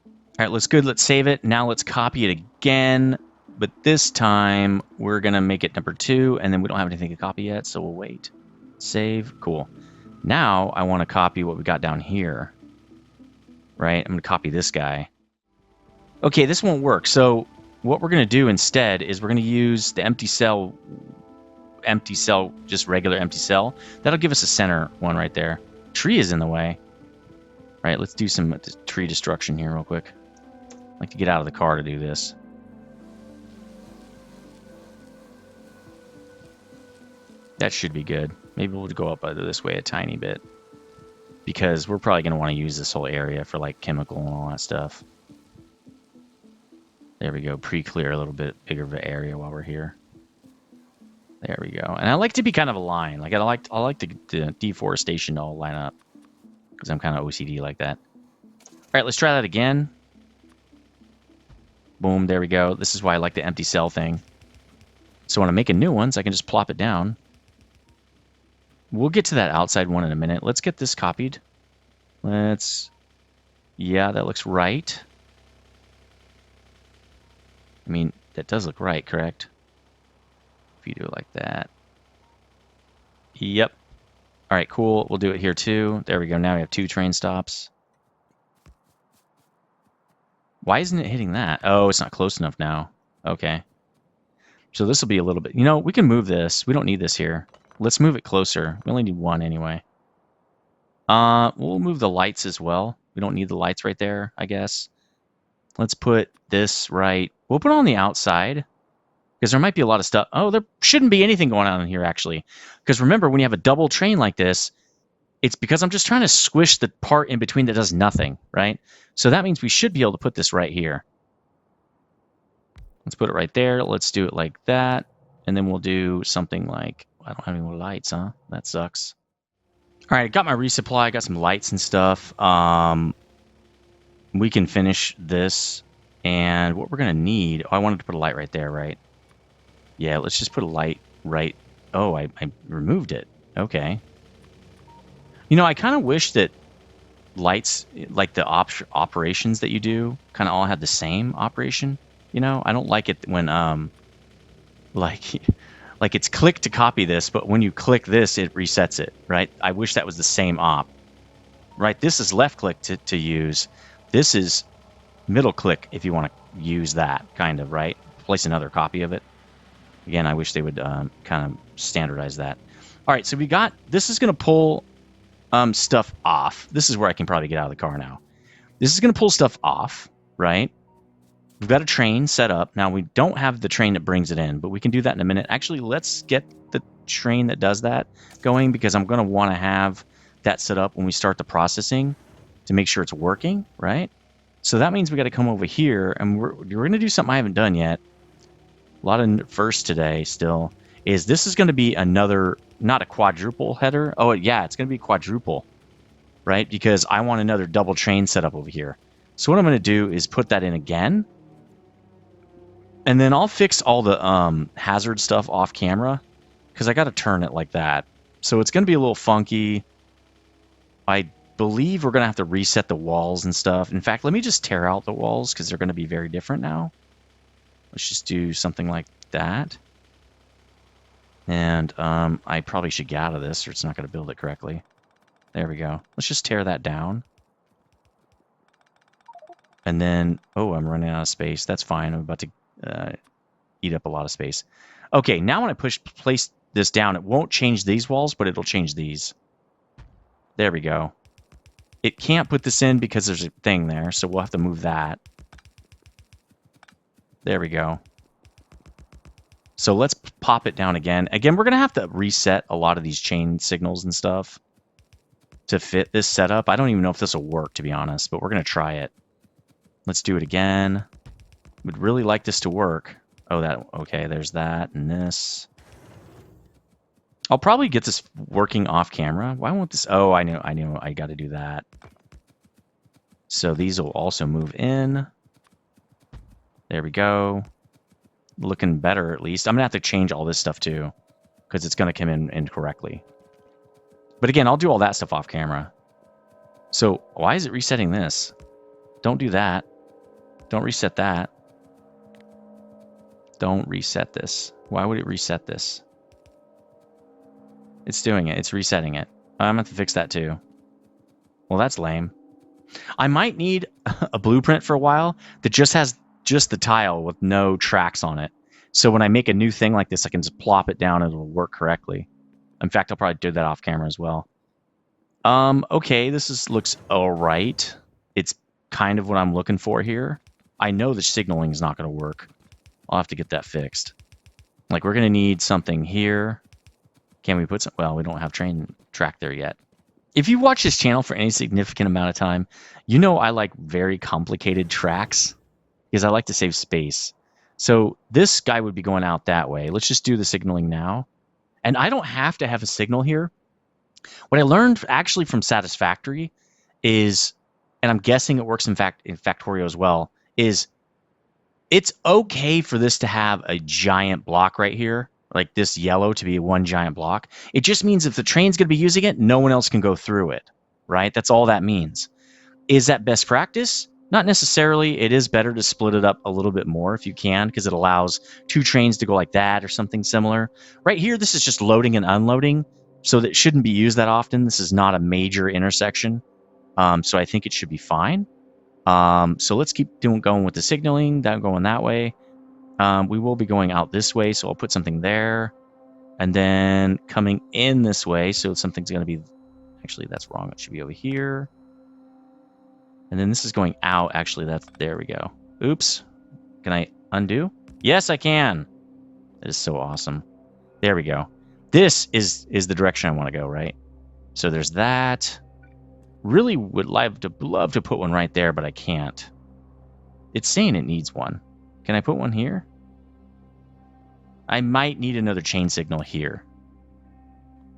All right, let's good. Let's save it. Now let's copy it again. But this time we're going to make it number 2, and then we don't have anything to copy yet, so we'll wait. Save. Cool. Now I want to copy what we got down here. Right? I'm going to copy this guy. Okay, this won't work. So what we're going to do instead is we're going to use the empty cell, just regular empty cell. That'll give us a center one right there. Tree is in the way. Right, let's do some tree destruction here real quick. I'd like to get out of the car to do this. That should be good. Maybe we'll go up this way a tiny bit, because we're probably going to want to use this whole area for like chemical and all that stuff. There we go. Pre-clear a little bit bigger of an area while we're here. There we go. And I like to be kind of aligned. Like I like the deforestation to all line up, because I'm kind of OCD like that. All right, let's try that again. Boom, there we go. This is why I like the empty cell thing. So when I'm making new ones, I can just plop it down. We'll get to that outside one in a minute. Let's get this copied. Yeah, that looks right. I mean, that does look right, correct? If you do it like that. Yep. All right, cool. We'll do it here too. There we go. Now we have 2 train stops. Why isn't it hitting that? Oh, it's not close enough now. Okay. So this will be a little bit... You know, we can move this. We don't need this here. Let's move it closer. We only need 1 anyway. We'll move the lights as well. We don't need the lights right there, I guess. Let's put this right... We'll put it on the outside, because there might be a lot of stuff. Oh, there shouldn't be anything going on in here, actually. Because remember, when you have a double train like this, it's because I'm just trying to squish the part in between that does nothing, right? So that means we should be able to put this right here. Let's put it right there. Let's do it like that. And then we'll do something like... I don't have any more lights, huh? That sucks. All right, got my resupply. Got some lights and stuff. We can finish this. And what we're going to need... Oh, I wanted to put a light right there, right? Yeah, let's just put a light right... Oh, I removed it. Okay. You know, I kind of wish that lights, like the operations that you do, kind of all had the same operation. You know, I don't like it when, like it's click to copy this, but when you click this, it resets it, right? I wish that was the same op. Right, this is left click to use. This is middle click if you want to use that, kind of, right? Place another copy of it. Again, I wish they would kind of standardize that. All right, so we got, this is going to pull stuff off. This is where I can probably get out of the car now. This is going to pull stuff off, right? We've got a train set up. Now, we don't have the train that brings it in, but we can do that in a minute. Actually, let's get the train that does that going, because I'm going to want to have that set up when we start the processing to make sure it's working, right? So that means we got to come over here, and we're going to do something I haven't done yet. A lot of first today still is this is going to be another, not a quadruple header. Oh, yeah, it's going to be quadruple, right? Because I want another double train set up over here. So what I'm going to do is put that in again. And then I'll fix all the hazard stuff off camera, because I got to turn it like that. So it's going to be a little funky. I believe we're going to have to reset the walls and stuff. In fact, let me just tear out the walls, because they're going to be very different now. Let's just do something like that. And I probably should get out of this, or it's not going to build it correctly. There we go. Let's just tear that down. And then, oh, I'm running out of space. That's fine. I'm about to eat up a lot of space. Okay, now when I place this down, it won't change these walls, but it'll change these. There we go. It can't put this in because there's a thing there, so we'll have to move that. There we go. So let's pop it down again. Again, we're going to have to reset a lot of these chain signals and stuff to fit this setup. I don't even know if this will work, to be honest, but we're going to try it. Let's do it again. Would really like this to work. Oh, that, okay, there's that and this. I'll probably get this working off camera. Why won't this? Oh, I know, I got to do that. So these will also move in. There we go. Looking better, at least. I'm gonna have to change all this stuff too, because it's gonna come in incorrectly. But again, I'll do all that stuff off camera. So why is it resetting this? Don't do that. Don't reset that. Don't reset this. Why would it reset this? It's doing it. It's resetting it. I'm gonna have to fix that too. Well, that's lame. I might need a blueprint for a while that just has just the tile with no tracks on it. So when I make a new thing like this, I can just plop it down and it'll work correctly. In fact, I'll probably do that off camera as well. Okay, looks all right. It's kind of what I'm looking for here. I know the signaling is not going to work. I'll have to get that fixed. Like, we're going to need something here. Can we put some? Well, we don't have train track there yet. If you watch this channel for any significant amount of time, you know I like very complicated tracks because I like to save space. So this guy would be going out that way. Let's just do the signaling now. And I don't have to have a signal here. What I learned actually from Satisfactory is, and I'm guessing it works in Factorio as well, is it's okay for this to have a giant block right here, like this yellow to be one giant block. It just means if the train's going to be using it, no one else can go through it, right? That's all that means. Is that best practice? Not necessarily. It is better to split it up a little bit more if you can, because it allows two trains to go like that or something similar. Right here, this is just loading and unloading, so that shouldn't be used that often. This is not a major intersection, so I think it should be fine. So let's keep going with the signaling, going that way. We will be going out this way, so I'll put something there. And then coming in this way, so something's going to be... Actually, that's wrong. It should be over here. And then this is going out. Actually, there we go. Oops. Can I undo? Yes, I can. That is so awesome. There we go. This is the direction I want to go, right? So there's that. Really would love to put one right there, but I can't. It's saying it needs one. Can I put one here? I might need another chain signal here.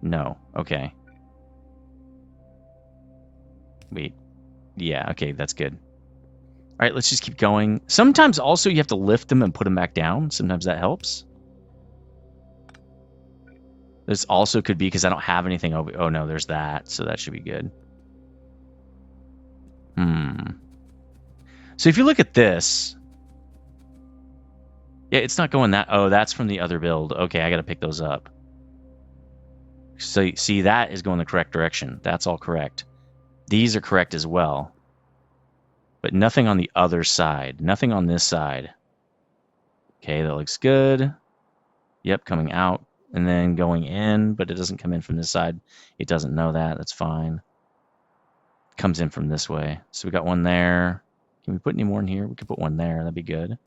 No. Okay. Wait. Yeah, okay, that's good. All right, let's just keep going. Sometimes also you have to lift them and put them back down. Sometimes that helps. This also could be because I don't have anything over... Oh, no, there's that, so that should be good. So if you look at this... Yeah, it's not going that... Oh, that's from the other build. Okay, I got to pick those up. So, see, that is going the correct direction. That's all correct. These are correct as well. But nothing on the other side. Nothing on this side. Okay, that looks good. Yep, coming out. and then going in, but it doesn't come in from this side. It doesn't know that. That's fine. It comes in from this way. So we got one there. Can we put any more in here? We could put one there. That'd be good.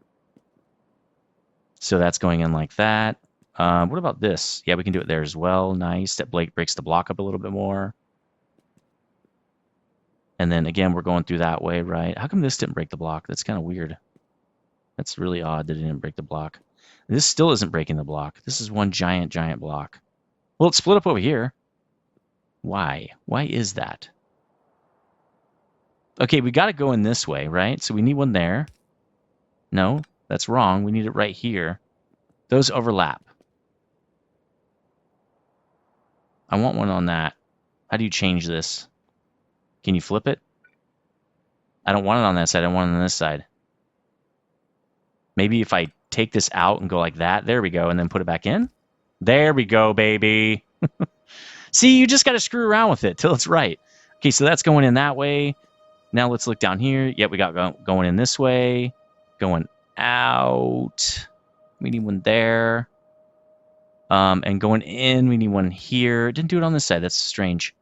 So that's going in like that. What about this? Yeah, we can do it there as well. Nice. That breaks the block up a little bit more. And then again, we're going through that way, right? How come this didn't break the block? That's kind of weird. That's really odd that it didn't break the block. This still isn't breaking the block. This is one giant block. Well, it's split up over here. Why? Why is that? Okay, we got to go in this way, right? So we need one there. No, that's wrong. We need it right here. Those overlap. I want one on that. How do you change this? Can you flip it? I don't want it on that side. I want it on this side. Maybe if I take this out and go like that, there we go, and then put it back in. There we go, baby. See, you just got to screw around with it till it's right. Okay, so that's going in that way. Now let's look down here. Yep, we got going in this way. Going out. We need one there. And going in, we need one here. Didn't do it on this side. That's strange.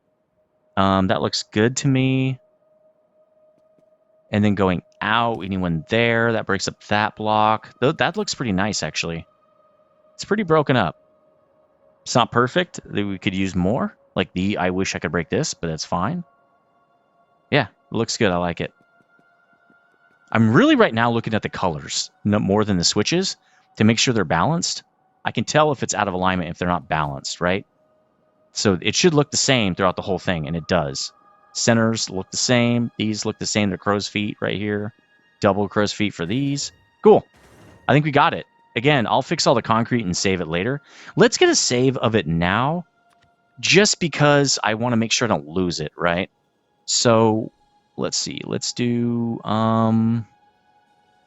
That looks good to me. And then going out, we need one there. That breaks up that block. That looks pretty nice, actually. It's pretty broken up. It's not perfect. We could use more. Like I wish I could break this, but that's fine. Yeah, it looks good. I like it. I'm really right now looking at the colors more than the switches to make sure they're balanced. I can tell if it's out of alignment if they're not balanced, right? So it should look the same throughout the whole thing, and it does. Centers look the same. These look the same. They're crow's feet right here. Double crow's feet for these. Cool. I think we got it. Again, I'll fix all the concrete and save it later. Let's get a save of it now, just because I want to make sure I don't lose it, right? So let's see. Let's do...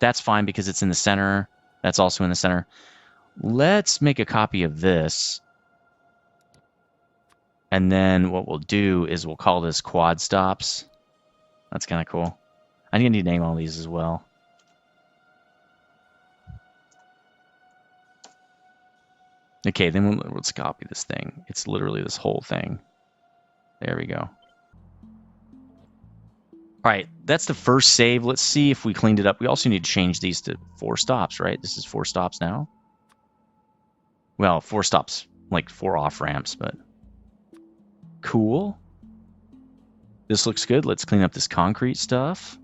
that's fine because it's in the center. That's also in the center. Let's make a copy of this. And then what we'll do is we'll call this quad stops. That's kind of cool. I need to name all these as well. Okay, then let's copy this thing. It's literally this whole thing. There we go. All right, that's the first save. Let's see if we cleaned it up. We also need to change these to 4 stops, right? This is 4 stops now. Well, 4 stops, like 4 off ramps, but cool. This looks good. Let's clean up this concrete stuff.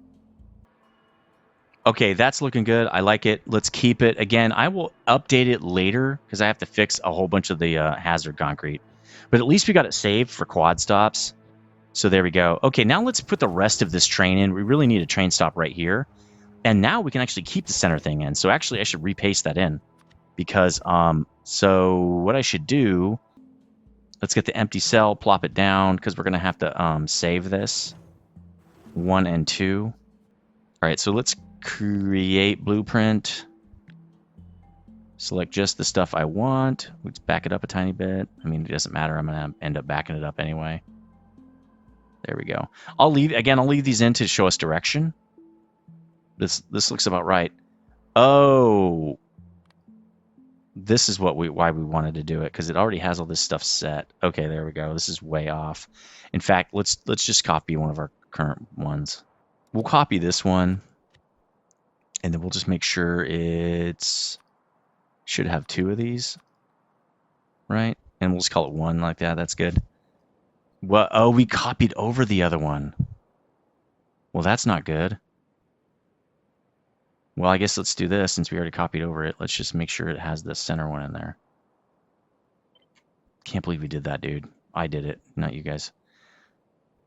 Okay, that's looking good. I like it. Let's keep it. Again, I will update it later because I have to fix a whole bunch of the hazard concrete. But at least we got it saved for quad stops. So there we go. Okay, now let's put the rest of this train in. We really need a train stop right here. And now we can actually keep the center thing in. So actually, I should repaste that in. Because, so what I should do... Let's get the empty cell, plop it down, because we're going to have to save this. 1 and 2. All right, so let's create blueprint. Select just the stuff I want. Let's back it up a tiny bit. I mean, it doesn't matter. I'm going to end up backing it up anyway. There we go. I'll leave these in to show us direction. This looks about right. Oh, this is why we wanted to do it, because it already has all this stuff set. Okay, there we go. This is way off. In fact, let's just copy one of our current ones. We'll copy this one, and then we'll just make sure it's should have 2 of these, right? And we'll just call it 1 like that. That's good. Well, oh, we copied over the other one. Well, that's not good. Well, I guess let's do this since we already copied over it. Let's just make sure it has the center one in there. Can't believe we did that, dude. I did it, not you guys.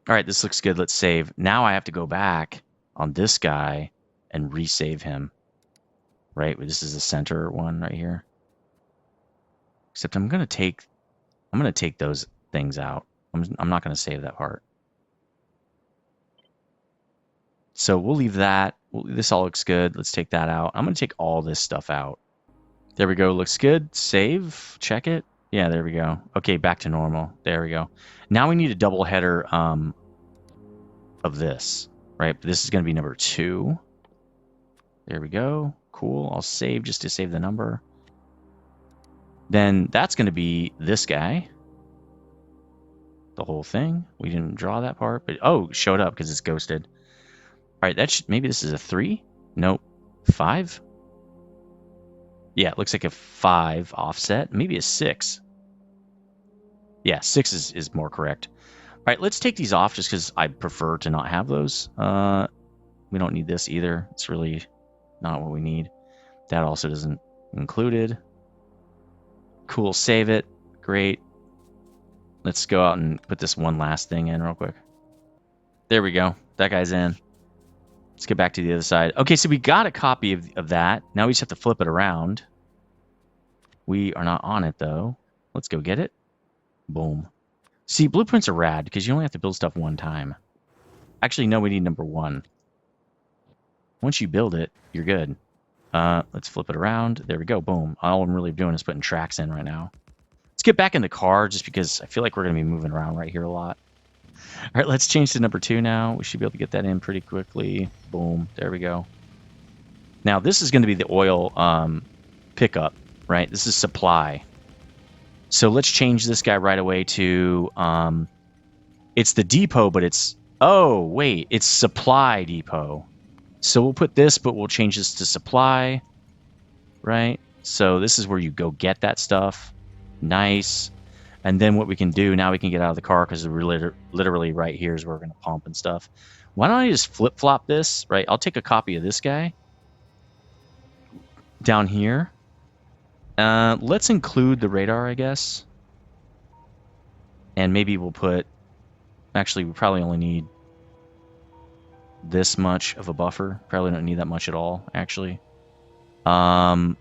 All right, this looks good. Let's save. Now I have to go back on this guy and resave him. Right? This is the center one right here. Except I'm gonna take those things out. I'm not gonna save that part. So we'll leave that. This all looks good. Let's take that out. I'm going to take all this stuff out. There we go. Looks good. Save. Check it. Yeah, there we go. Okay, back to normal. There we go. Now we need a double header of this, right? This is going to be number 2. There we go. Cool. I'll save just to save the number. then that's going to be this guy. The whole thing. We didn't draw that part, but oh, showed up because it's ghosted. All right, that should, maybe this is a 3? Nope. 5? Yeah, it looks like a 5 offset. Maybe a 6. Yeah, 6 is more correct. All right, let's take these off just because I prefer to not have those. We don't need this either. It's really not what we need. That also doesn't included. Cool, save it. Great. Let's go out and put this one last thing in real quick. There we go. That guy's in. Let's get back to the other side. Okay, so we got a copy of that. Now we just have to flip it around. We are not on it, though. Let's go get it. Boom. See, blueprints are rad because you only have to build stuff one time. Actually, no, we need number 1. Once you build it, you're good. Let's flip it around. There we go. Boom. All I'm really doing is putting tracks in right now. Let's get back in the car just because I feel like we're going to be moving around right here a lot. All right, let's change to number 2 now. We should be able to get that in pretty quickly. Boom. There we go. Now, this is going to be the oil pickup, right? This is supply. So let's change this guy right away to, it's the depot, but it's, oh, wait, it's supply depot. So we'll put this, but we'll change this to supply, right? So this is where you go get that stuff. Nice. And then what we can do, now we can get out of the car because we're literally right here is where we're going to pump and stuff. Why don't I just flip-flop this, right? I'll take a copy of this guy down here. Let's include the radar, I guess. And maybe we'll put... Actually, we probably only need this much of a buffer. Probably don't need that much at all, actually. I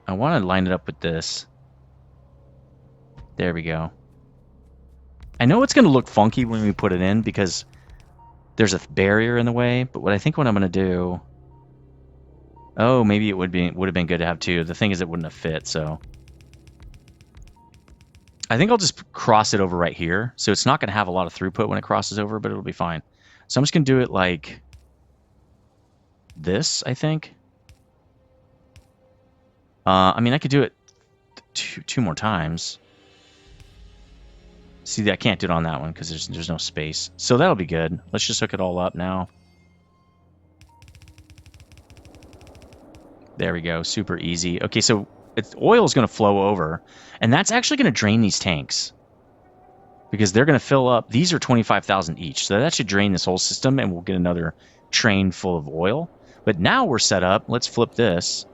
want to line it up with this. There we go. I know it's going to look funky when we put it in because there's a barrier in the way, but what I'm going to do... Oh, maybe it would have been good to have 2. The thing is, it wouldn't have fit, so... I think I'll just cross it over right here. So it's not going to have a lot of throughput when it crosses over, but it'll be fine. So I'm just going to do it like this, I think. I mean, I could do it two more times. See, I can't do it on that one because there's no space. So that'll be good. Let's just hook it all up now. There we go. Super easy. Okay, so oil is going to flow over, and that's actually going to drain these tanks because they're going to fill up. These are 25,000 each, so that should drain this whole system, and we'll get another train full of oil. But now we're set up. Let's flip this.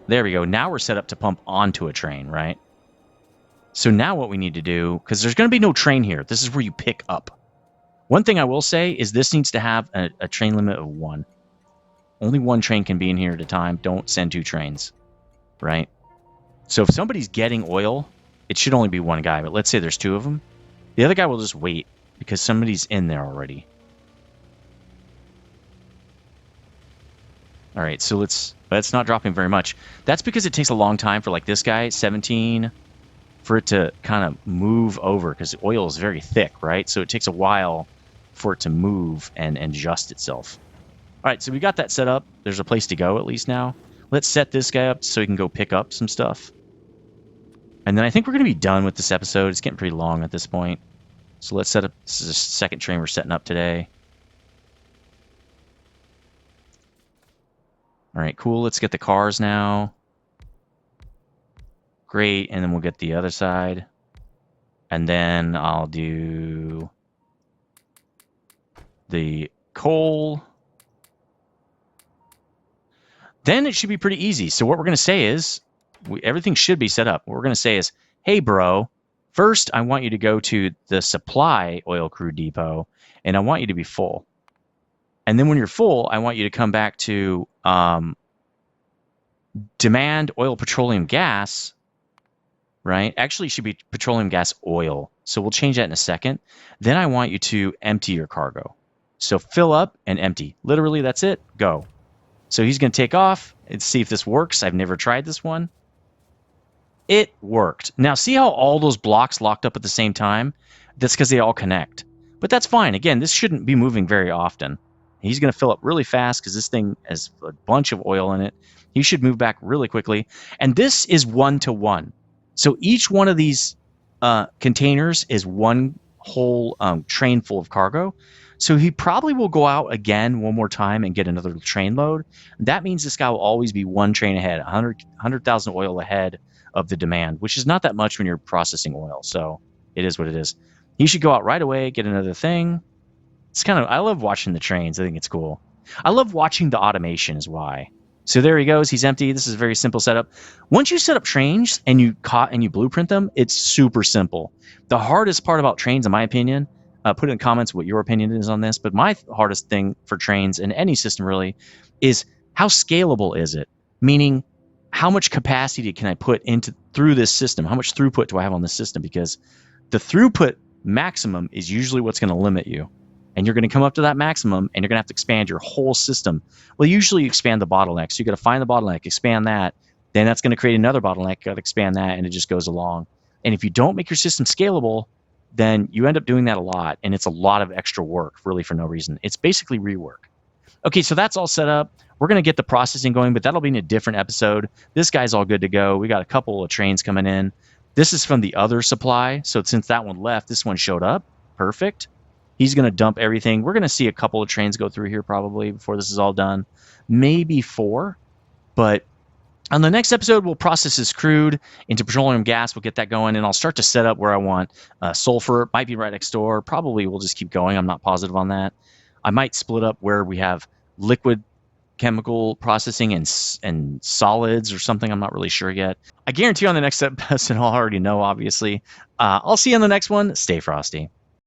There we go. Now we're set up to pump onto a train, right? So now what we need to do, because there's going to be no train here. This is where you pick up. One thing I will say is this needs to have a train limit of 1. Only 1 train can be in here at a time. Don't send 2 trains, right? So if somebody's getting oil, it should only be 1 guy. But let's say there's 2 of them. The other guy will just wait because somebody's in there already. All right, so that's not dropping very much. That's because it takes a long time for like this guy, 17, for it to kind of move over because the oil is very thick, right? So it takes a while for it to move and adjust itself. All right, so we got that set up. There's a place to go at least now. Let's set this guy up so he can go pick up some stuff. And then I think we're going to be done with this episode. It's getting pretty long at this point. So let's set up, this is the second train we're setting up today. All right, cool. Let's get the cars now. Great, and then we'll get the other side. And then I'll do the coal. Then it should be pretty easy. So what we're going to say is, everything should be set up. What we're going to say is, hey, bro, first I want you to go to the supply oil crew depot, and I want you to be full. And then when you're full, I want you to come back to demand oil, petroleum, gas, right? Actually, it should be petroleum, gas, oil. So we'll change that in a second. Then I want you to empty your cargo. So fill up and empty. Literally, that's it. Go. So he's going to take off and see if this works. I've never tried this one. It worked. Now, see how all those blocks locked up at the same time? That's because they all connect. But that's fine. Again, this shouldn't be moving very often. He's going to fill up really fast because this thing has a bunch of oil in it. He should move back really quickly. And this is 1-to-1. So each one of these containers is one whole train full of cargo. So he probably will go out again one more time and get another train load. That means this guy will always be one train ahead, 100,000 oil ahead of the demand, which is not that much when you're processing oil. So it is what it is. He should go out right away, get another thing. It's kind of, I love watching the trains. I think it's cool. I love watching the automation is why. So there he goes. He's empty. This is a very simple setup. Once you set up trains and you blueprint them, it's super simple. The hardest part about trains, in my opinion, put in the comments what your opinion is on this, but my hardest thing for trains in any system really is how scalable is it? Meaning, how much capacity can I put through this system? How much throughput do I have on this system? Because the throughput maximum is usually what's going to limit you. And you're going to come up to that maximum and you're going to have to expand your whole system. Well, usually you expand the bottleneck. So you got to find the bottleneck, expand that. Then that's going to create another bottleneck, got to expand that, and it just goes along. And if you don't make your system scalable, then you end up doing that a lot. And it's a lot of extra work, really, for no reason. It's basically rework. Okay, so that's all set up. We're going to get the processing going, but that'll be in a different episode. This guy's all good to go. We got a couple of trains coming in. This is from the other supply. So since that one left, this one showed up. Perfect. He's going to dump everything. We're going to see a couple of trains go through here probably before this is all done. Maybe 4. But on the next episode, we'll process his crude into petroleum gas. We'll get that going, and I'll start to set up where I want sulfur. Might be right next door. Probably we'll just keep going. I'm not positive on that. I might split up where we have liquid chemical processing and solids or something. I'm not really sure yet. I guarantee on the next episode, I'll already know, obviously. I'll see you on the next one. Stay frosty.